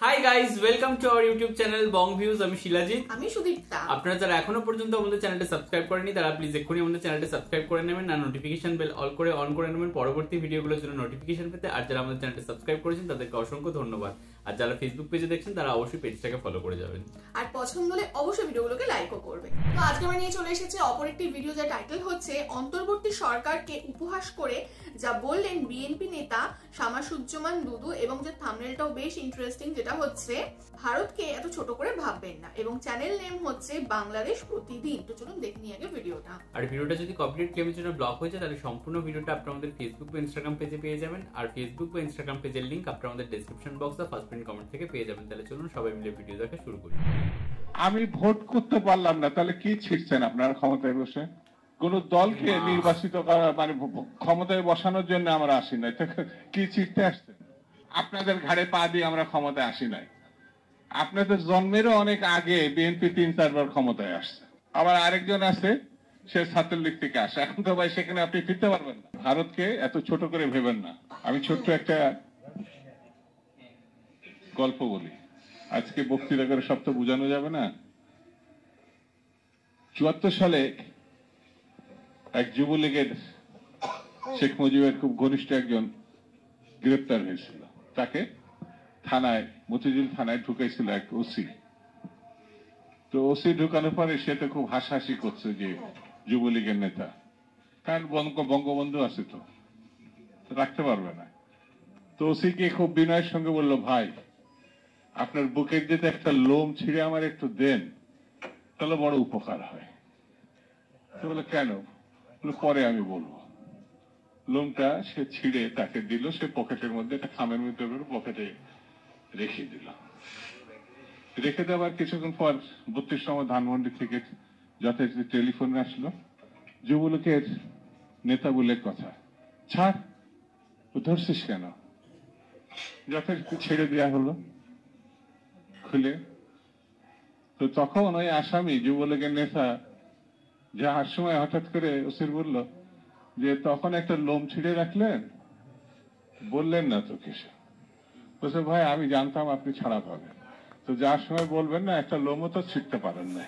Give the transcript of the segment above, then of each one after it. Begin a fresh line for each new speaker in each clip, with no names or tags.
Hi guys, welcome to our YouTube channel Bong views. আমি শিলাজিৎ,
আমি সুদীপ্তা।
আপনারা যারা এখনো পর্যন্ত আমাদের চ্যানেলটা সাবস্ক্রাইব করেনি তারা প্লিজ এক্ষুনি আমাদের চ্যানেলটা সাবস্ক্রাইব করে নেবেন আর নোটিফিকেশন বেল অল করে অন করে নেবেন পরবর্তী ভিডিওগুলোর জন্য নোটিফিকেশন পেতে। আর যারা আমাদের চ্যানেলটা সাবস্ক্রাইব করেছেন তাদেরকে অসংখ্য ধন্যবাদ। আর যারা ফেসবুক পেজে দেখছেন তারা অবশ্যই পেজটাকে ফলো করে যাবেন
আর পছন্দ হলে অবশ্যই ভিডিওগুলোকে লাইকও করবেন। তো আজকে আমরা নিয়ে চলে এসেছি অপর একটি ভিডিও, যার টাইটেল হচ্ছে অন্তর্বর্তী সরকারকে উপহাস করে যা বললেন বিএনপি নেতা শামাসুজ্জামান দুদু, এবং যে থাম্বনেলটাও বেশ ইন্টারেস্টিং, যেটা হচ্ছে ভারতকে এত ছোট করে ভাববেন না, এবং চ্যানেল নেম হচ্ছে বাংলাদেশ প্রতিদিন। তো চলুন দেখে নিই আগে ভিডিওটা।
আর ভিডিওটা যদি কপিরাইট ক্লেমের জন্য ব্লক হয়ে যায় তাহলে সম্পূর্ণ ভিডিওটা আপনারা আমাদের ফেসবুক বা ইনস্টাগ্রাম পেজে পেয়ে যাবেন। আর ফেসবুক বা ইনস্টাগ্রাম পেজের লিংক আপনারা আমাদের ডেসক্রিপশন বক্স বা ফার্স্ট পিন কমেন্ট থেকে পেয়ে যাবেন। তাহলে চলুন সবাই মিলে ভিডিও দেখা শুরু করি।
আমি ভোট করতে পারলাম না, তাহলে কি ছিড়ছেন আপনারা ক্ষমতায় বসে? কোন দলকে নির্বাচিত করা মানে ক্ষমতায় বসানোর জন্য আমরা আসি নাই, কি ছিড়তে আসছেন? আপনাদের ঘাড়ে পা দিয়ে আমরা ক্ষমতায় আসি নাই। আপনাদের জন্মেরও অনেক আগে বিএনপি 3-4 বার ক্ষমতায় আসছে। আবার আরেকজন আছে, সে ছাত্রলীগ থেকে আসে। এখন তো ভাই সেখানে আপনি ফিরতে পারবেন না। ভারতকে এত ছোট করে ভেবেন না। আমি ছোট্ট একটা গল্প বলি, আজকে বক্তৃতা করে সব তো বোঝানো যাবে না। 74 সালে এক যুবলীগের শেখ মুজিবের খুব ঘনিষ্ঠ একজন গ্রেপ্তার হয়েছিল। তাকে থানায়, মতিঝিল থানায় ঢুকাইছিল এক ওসি। তো ওসি ঢুকানোর পরে সে তো খুব হাসাহাসি করছে যে যুবলীগের নেতা, কারণ বঙ্গবন্ধু আছে, তো রাখতে পারবে না। তো ওসিকে খুব বিনয়ের সঙ্গে বলল, ভাই আপনার বুকের যদি একটা লোম ছিঁড়ে আমার একটু দেন তাহলে বড় উপকার হয়। তো বলে, কেন? পরে আমি বলবো। লোমটা সে ছিঁড়ে তাকে দিল। সে পকেটের মধ্যে, একটা খামের মধ্যে পকেটে রেখে দিল। রেখে দেওয়ার কিছুক্ষণ পর 32 নম্বর ধানমন্ডি থেকে যথাযথ টেলিফোন আসলো, যুবলীগের নেতা বলে কথা, ছাড়, ধরছিস কেন? যথাযথ ছেড়ে দেওয়া হলো খুলে। তো তখন ওই আসামি যুবলীগের নেতা যাওয়ার সময় হঠাৎ করে ওসির বলল যে, তখন একটা লোম ছিঁড়ে রাখলেন, বললেন না তো কিছু? বলছে, ভাই আমি জানতাম আপনি ছাড়া পাবেন, তো যাওয়ার সময় বলবেন না, একটা লোমও তো ছিঁড়তে পারেন না,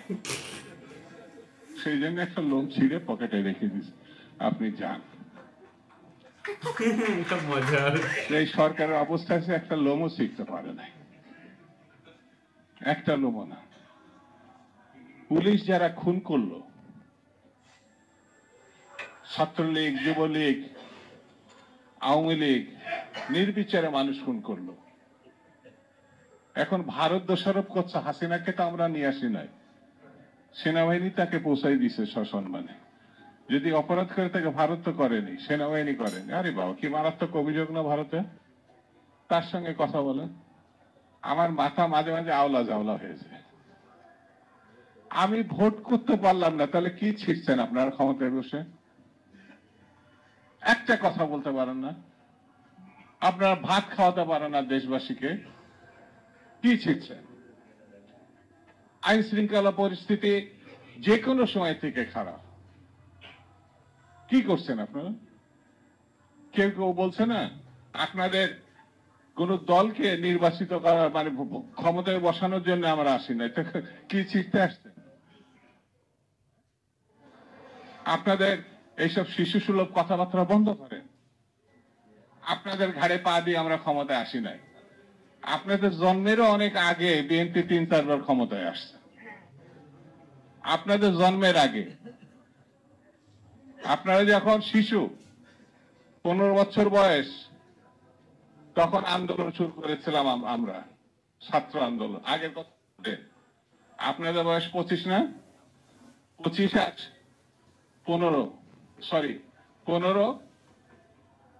সেই জন্য একটা লোম ছিঁড়ে পকেটে রেখে দিস, আপনি যান। এই সরকারের অবস্থা আছে, একটা লোমও শিখতে পারে নাই, একটা লোমও না। পুলিশ যারা খুন করলো, ছাত্রলীগ, যুবলীগ, আওয়ামী লীগ, নির্বিচারে মানুষ খুন করলো। এখন ভারত দোষারোপ করছে হাসিনাকে তো আমরা নিয়ে আসি নাই, সেনাবাহিনী তাকে পৌঁছাই দিছে সসম্মানে। যদি অপরাধ করে তাকে ভারত তো করেনি, সেনাবাহিনী করেনি। আরে বাবা, কি মারাত্মক অভিযোগ না ভারতে? তার সঙ্গে কথা বলেন, আমার মাথা মাঝে মাঝে আওলা জাওলা হয়ে যায়। আমি ভোট করতে পারলাম না, তাহলে কি ছিড়ছেন আপনারা ক্ষমতায় বসে? একটা কথা বলতে পারেন না, আপনারা ভাত খাওয়াতে পারেন না দেশবাসীকে, কি ছিড়ছেন? আইন শৃঙ্খলা পরিস্থিতি যে কোনো সময় থেকে খারাপ, কি করছেন আপনারা? কেউ কেউ বলছে না, আপনাদের কোন দলকে নির্বাচিত করা মানে ক্ষমতায় বসানোর জন্য আমরা আসি না, কি ছিড়তে আসছেন? আপনাদের এইসব শিশু সুলভ কথাবার্তা বন্ধ করেন। আপনাদের ঘাড়ে পা দিয়ে আমরা ক্ষমতায় আসি নাই। আপনাদের জন্মেরও অনেক আগে বিএনপি 3-4 বার ক্ষমতায় আসছে। আপনাদের জন্মের আগে, আপনারা যখন শিশু, 15 বছর বয়স, তখন আন্দোলন শুরু করেছিলাম আমরা, ছাত্র আন্দোলন। আগের কথা, আপনাদের বয়স 25 না? 15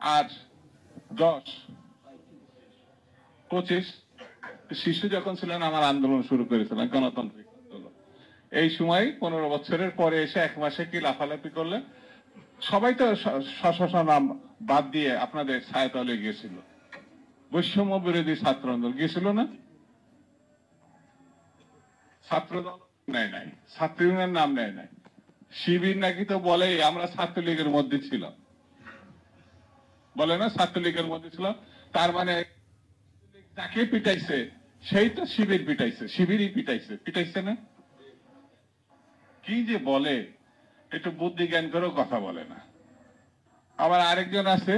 আর 10, 25 শিশু যখন ছিলেন আমার আন্দোলন শুরু করেছিলাম, গণতান্ত্রিক আন্দোলন। এই সময় 15 বছরের পরে এসে 1 মাসে কি লাফালাফি করলেন? সবাই তো স্ব নাম বাদ দিয়ে আপনাদের ছায়াতলে গিয়েছিল। বৈষম্য বিরোধী ছাত্র আন্দোলন গিয়েছিল না? ছাত্র দল নেয় নাই, ছাত্র ইউনিয়নের নাম নেয় নাই। শিবির নাকি তো বলে আমরা ছাত্রলীগের মধ্যে ছিলাম, বলে না ছাত্রলীগের মধ্যে ছিলাম। তার মানে যাকে পিটাইছে সেই তো শিবির পিটাইছে, শিবিরই পিটাইছে না? কি যে বলে, একটু বুদ্ধি জ্ঞান করেও কথা বলে না। আবার আরেকজন আছে,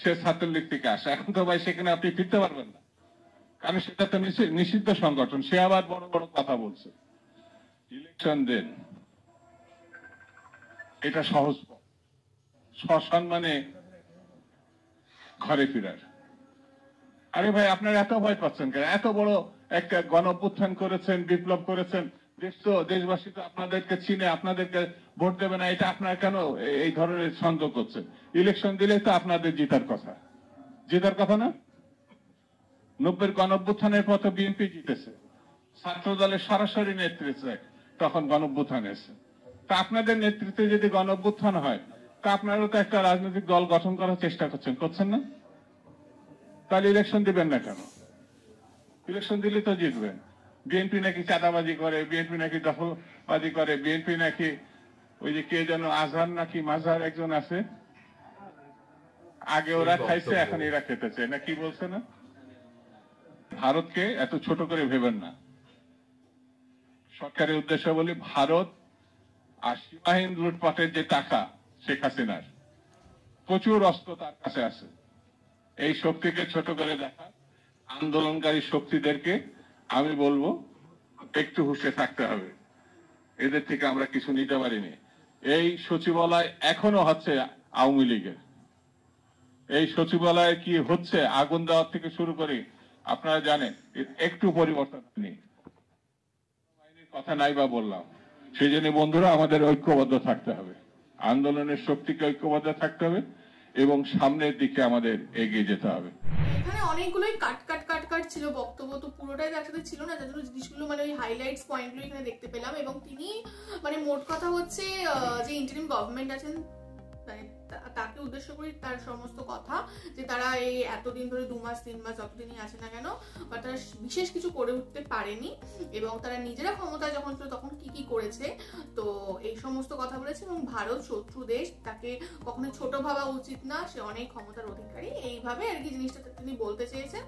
সে ছাত্রলীগ থেকে আসে। এখন তো ভাই সেখানে আপনি ফিরতে পারবেন না, কারণ সেটা তো নিষিদ্ধ সংগঠন। সে আবার বড় বড় কথা বলছে। ইলেকশন দেন, এটা সহজ সসম্মানে ঘরে ফিরার। আরে ভাই, আপনারা এত ভয় পাচ্ছেন কেন? এত বড় একটা গণ অভ্যুত্থান করেছেন, বিপ্লব করেছেন, দেশবাসী তো আপনাদেরকে চিনে, আপনাদেরকে ভোট দেবে না, এটা আপনারা কেন এই ধরনের সন্দেহ করছেন? ইলেকশন দিলে তো আপনাদের জেতার কথা না? 90-এর গণ অভ্যুত্থানের পর তো বিএনপি জিতেছে, ছাত্র দলের সরাসরি নেতৃত্বে তখন গণ অভ্যুত্থান এসেছে। তা আপনাদের নেতৃত্বে যদি গণ অভ্যুত্থান হয়, তা আপনারা তো একটা রাজনৈতিক দল গঠন করার চেষ্টা করছেন না? তাহলে ইলেকশন দিবেন না কেন? ইলেকশন দিলে তো জিতবেন। বিএনপি নাকি চাঁদাবাজি করে, বিএনপি নাকি দখলবাজি করে, বিএনপি নাকি ওই যে কে যেন আজহার নাকি মাজহার একজন আছে, আগে ওরা খাইছে এখন এরা খেতেছে না, কি বলছে না? ভারতকে এত ছোট করে ভেবেন না। সরকারের উদ্দেশ্য বলি, ভারত আর সীমাহীন লুটপাটের যে টাকা শেখ হাসিনার, প্রচুর অস্ত্র তার কাছে আছে। এই শক্তিকে ছোট করে দেখা, আন্দোলনকারী শক্তিদেরকে আমি বলবো একটু হুঁশে থাকতে হবে। এদের থেকে আমরা কিছু নিতে পারিনি। এই সচিবালয় এখনো হচ্ছে আওয়ামী লীগের। এই সচিবালয়ে কি হচ্ছে, আগুন দেওয়ার থেকে শুরু করে আপনারা জানেন, একটু পরিবর্তন নেই। কথা নাই বা বললাম, সেই জন্য বন্ধুরা আমাদের ঐক্যবদ্ধ থাকতে হবে, আন্দোলনের শক্তিকে ঐক্যবদ্ধ থাকতে হবে এবং সামনের দিকে আমাদের এগিয়ে যেতে হবে।
এখানে অনেকগুলোই কাট ছিল বক্তব্য, তো পুরোটাই একসাথে ছিল না, যার জন্য জিনিসগুলো মানে ওই হাইলাইটস পয়েন্টগুলো এখানে দেখতে পেলাম। এবং তিনি মানে মোট কথা হচ্ছে যে ইন্টারিম গভর্নমেন্ট আছেন তাকে উদ্দেশ্য করে তার সমস্ত কথা, যে তারা এই এতদিন ধরে 2 মাস 3 মাস যতদিনই আছে না কেন, বা তারা বিশেষ কিছু করে উঠতে পারেনি, এবং তারা নিজেরা ক্ষমতায় যখন ছিল তখন কি কি করেছে, তো এই সমস্ত কথা বলেছে। এবং ভারত শত্রু দেশ, তাকে কখনো ছোট ভাবা উচিত না, সে অনেক ক্ষমতার অধিকারী, এইভাবে আর কি জিনিসটা তিনি বলতে চেয়েছেন।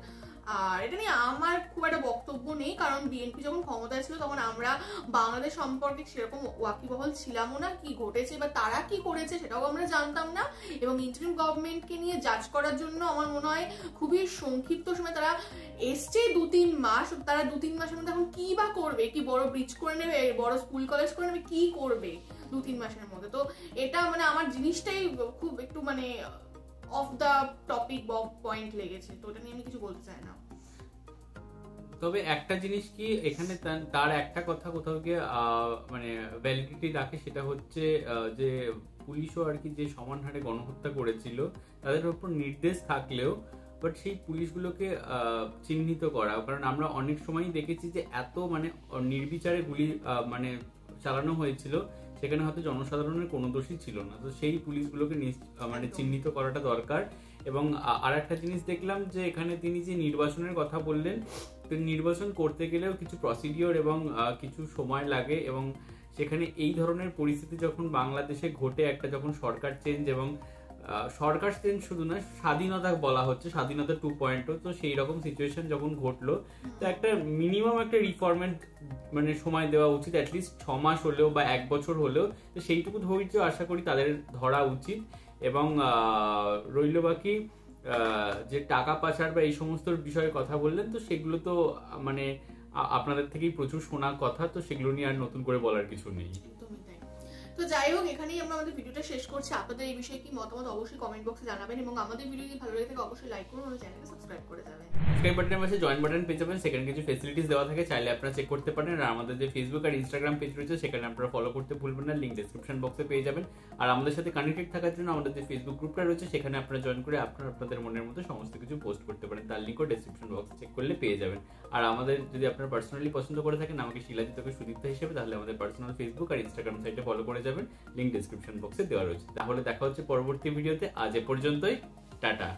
আর এটা নিয়ে আমার খুব একটা বক্তব্য নেই, কারণ বিএনপি যখন ক্ষমতায় ছিল তখন আমরা বাংলাদেশ সম্পর্কে সেরকম ওয়াকিবহল ছিলামও না, কি ঘটেছে বা তারা কি করেছে সেটাও আমরা জানতাম না। এবং ইন্টারিম গভর্নমেন্টকে নিয়ে জাজ করার জন্য আমার মনে হয় খুবই সংক্ষিপ্ত সময় তারা এসছে, 2-3 মাস, তারা 2-3 মাসের মধ্যে এখন কি বা করবে? কি বড় ব্রিজ করে নেবে, বড় স্কুল কলেজ করে নেবে, কি করবে 2-3 মাসের মধ্যে? তো এটা মানে আমার জিনিসটাই খুব একটু মানে অফ দা টপিক পয়েন্ট লেগেছে, তো ওটা নিয়ে আমি কিছু বলতে চাই না।
তবে একটা জিনিস কি, এখানে তার একটা কথা কোথাও গিয়ে মানে ভ্যালিডিটি রাখে, সেটা হচ্ছে যে পুলিশও আর কি যে সমান হারে গণহত্যা করেছিল তাদের উপর নির্দেশ থাকলেও বাট সেই পুলিশগুলোকে চিহ্নিত করা, কারণ আমরা অনেক সময় দেখেছি যে এত মানে নির্বিচারে গুলি মানে চালানো হয়েছিল, সেখানে হয়তো জনসাধারণের কোনো দোষই ছিল না। তো সেই পুলিশগুলোকে মানে চিহ্নিত করাটা দরকার। এবং আর একটা জিনিস দেখলাম যে এখানে তিনি যে নির্বাচনের কথা বললেন, তো নির্বাচন করতে গেলেও কিছু প্রসিডিওর এবং কিছু সময় লাগে, এবং সেখানে এই ধরনের পরিস্থিতি যখন বাংলাদেশে ঘটে, একটা যখন সরকার চেঞ্জ, এবং সরকার চেঞ্জ শুধু না, স্বাধীনতা বলা হচ্ছে, স্বাধীনতা 2.0, তো সেই রকম সিচুয়েশন যখন ঘটলো, তো একটা মিনিমাম একটা রিফর্মেন্ট মানে সময় দেওয়া উচিত, অ্যাটলিস্ট 6 মাস হলেও বা 1 বছর হলেও। তো সেইটুকু ধৈর্য আশা করি তাদের ধরা উচিত। এবং রইল বাকি যে টাকা পাচার বা এই সমস্ত বিষয়ে কথা বললেন, তো সেগুলো তো মানে আপনাদের থেকেই প্রচুর শোনার কথা, তো সেগুলো নিয়ে আর নতুন করে বলার কিছু নেই।
তো যাই হোক, এখানেই আমরা আমাদের ভিডিওটা শেষ করছি। আপনাদের এই বিষয়ে কি মতামত অবশ্যই কমেন্ট বক্সে জানাবেন, এবং আমাদের ভিডিও যদি ভালো লাগে থাকে অবশ্যই লাইক করুন, আর চ্যানেলকে সাবস্ক্রাইব করে যাবেন।
সাবস্ক্রাইব বাটনের পাশে জয়েন বাটন পেয়ে যাবেন, সেখানে কিছু ফ্যাসিলিটিস দেওয়া থাকে, চাইলে আপনারা চেক করতে পারেন। আর আমাদের যে ফেসবুক আর ইনস্টাগ্রাম পেজ রয়েছে সেখানে আপনারা ফলো করতে ভুলবেন না, লিংক ডেসক্রিপশন বক্সে পেয়ে যাবেন। আর আমাদের সাথে কানেক্টেড থাকার জন্য আমাদের যে ফেসবুক গ্রুপটা রয়েছে সেখানে আপনারা জয়েন করে আপনাদের মনের মতো সমস্ত কিছু পোস্ট করতে পারেন, তার লিংকও ডেসক্রিপশন বক্সে চেক করলে পেয়ে যাবেন। আর আমাদের যদি আপনারা পার্সোনালি পছন্দ করে থাকেন আমাকে শিলাজিতকে সুদীপ্ত হিসেবে, তাহলে আমাদের পার্সোনাল ফেসবুক আর ইনস্টাগ্রাম সাইটে ফলো করে যাবেন, লিংক ডেসক্রিপশন বক্সে দেওয়া রয়েছে। তাহলে দেখা হচ্ছে পরবর্তী ভিডিওতে। আজ এ পর্যন্তই, টাটা।